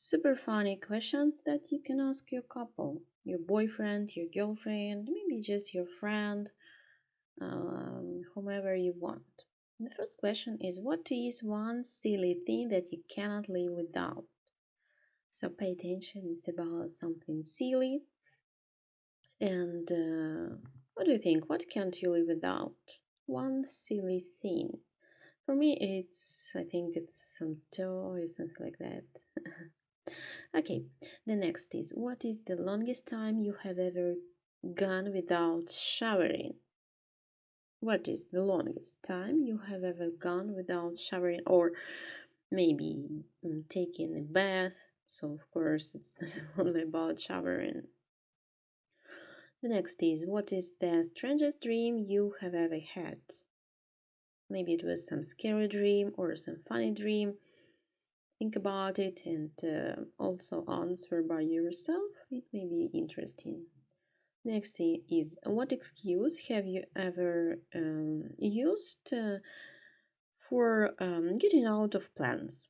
Super funny questions that you can ask your couple, your boyfriend, your girlfriend, maybe just your friend, whomever you want. The first question is, what is one silly thing that you cannot live without? So pay attention, it's about something silly. And what do you think? What can't you live without? One silly thing. For me, I think it's some toy or something like that. Okay, the next is, what is the longest time you have ever gone without showering? What is the longest time you have ever gone without showering, or maybe taking a bath? So, of course, it's not only about showering. The next is, what is the strangest dream you have ever had? Maybe it was some scary dream or some funny dream. Think about it and also answer by yourself. It may be interesting. Next is, what excuse have you ever used for getting out of plans?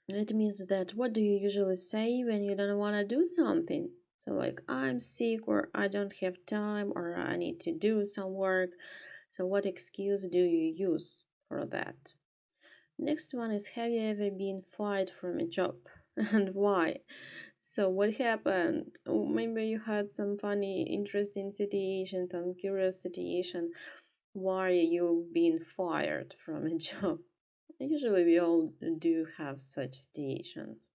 It means that what do you usually say when you don't want to do something? So like, I'm sick, or I don't have time, or I need to do some work. So what excuse do you use for that? Next one is, have you ever been fired from a job and why? So what happened? Oh, maybe you had some funny, interesting situation, some curious situation why you've been fired from a job. Usually we all do have such situations.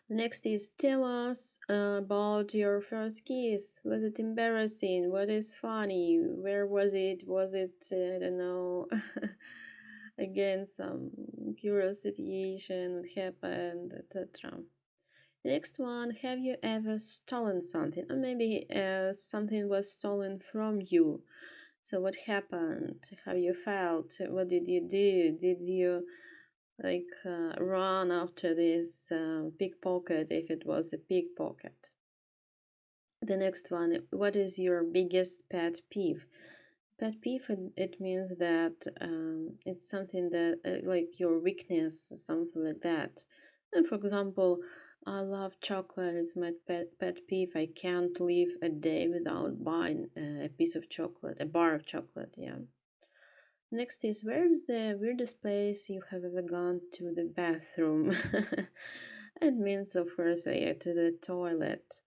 Next is, tell us about your first kiss. Was it embarrassing? What is funny? Where was it? Was it, I don't know, again, some curious situation, what happened, etc. Next one, have you ever stolen something? Or maybe something was stolen from you. So what happened? How you felt? What did you do? Did you run after this pickpocket if it was a pickpocket? The next one, what is your biggest pet peeve? Pet peeve, it means that it's something that like your weakness, something like that. And for example, I love chocolate. It's my pet peeve. I can't live a day without buying a piece of chocolate, a bar of chocolate. Yeah. Next is, where is the weirdest place you have ever gone to the bathroom? It means, of course, to the toilet.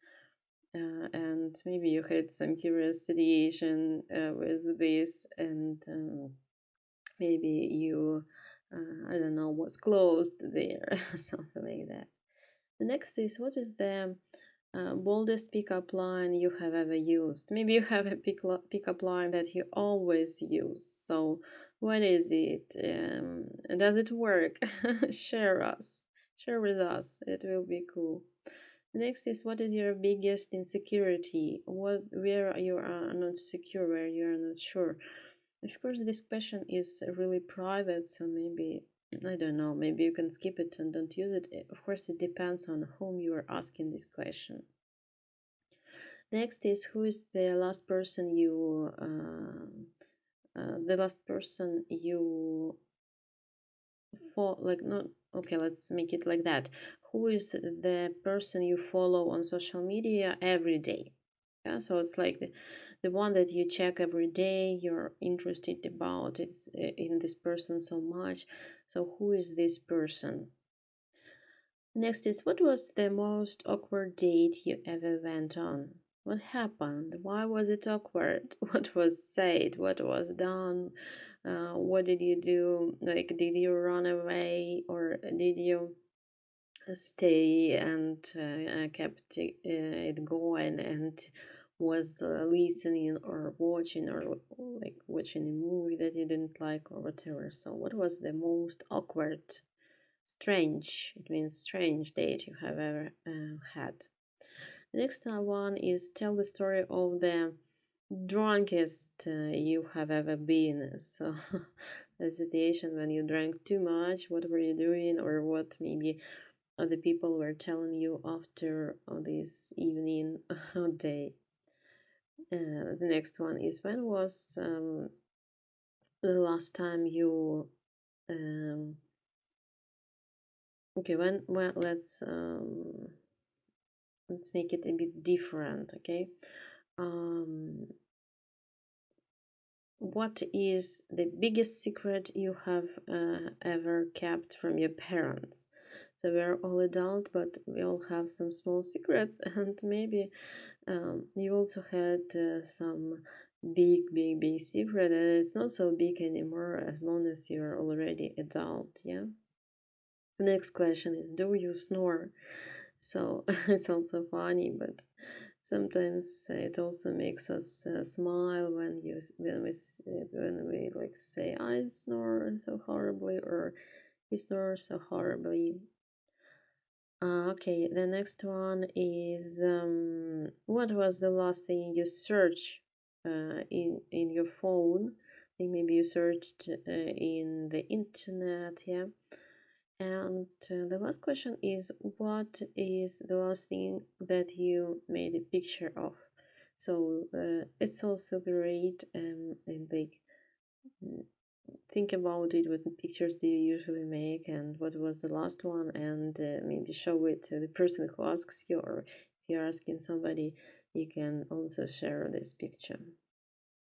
And maybe you had some curious situation with this, and maybe you, I don't know, was closed there, something like that. The next is, what is the boldest pickup line you have ever used? Maybe you have a pickup line that you always use. So, what is it? Does it work? Share with us. It will be cool. Next is, what is your biggest insecurity? Where you are not secure, where you are not sure? Of course, this question is really private, so maybe, I don't know, maybe you can skip it and don't use it. Of course, it depends on whom you are asking this question. Next is, who is the last person you not okay, let's make it like that. Who is the person you follow on social media every day? Yeah, so it's like the one that you check every day, you're interested about it's in this person so much. So who is this person? Next is, what was the most awkward date you ever went on? What happened? Why was it awkward? What was said? What was done? What did you do? Like, did you run away, or did you stay and kept it going and was listening or watching, or like watching a movie that you didn't like or whatever? So, what was the most awkward, strange, it means strange date you have ever had? The next one is, tell the story of the drunkest you have ever been. So, the situation when you drank too much, what were you doing, or what maybe other people were telling you after this evening day. The next one is, when was the last time you um, Okay, well, let's make it a bit different. Okay, what is the biggest secret you have ever kept from your parents? So we're all adult, but we all have some small secrets, and maybe you also had some big secret that it's not so big anymore as long as you're already adult. Yeah. The next question is, do you snore? So it's also funny, but sometimes it also makes us smile when we like say I snore so horribly or he snores so horribly. Okay, the next one is what was the last thing you searched in your phone? I think maybe you searched in the internet, yeah. And the last question is, what is the last thing that you made a picture of? So it's also great, and like think about it. What pictures do you usually make, and what was the last one? And maybe show it to the person who asks you, or if you're asking somebody, you can also share this picture.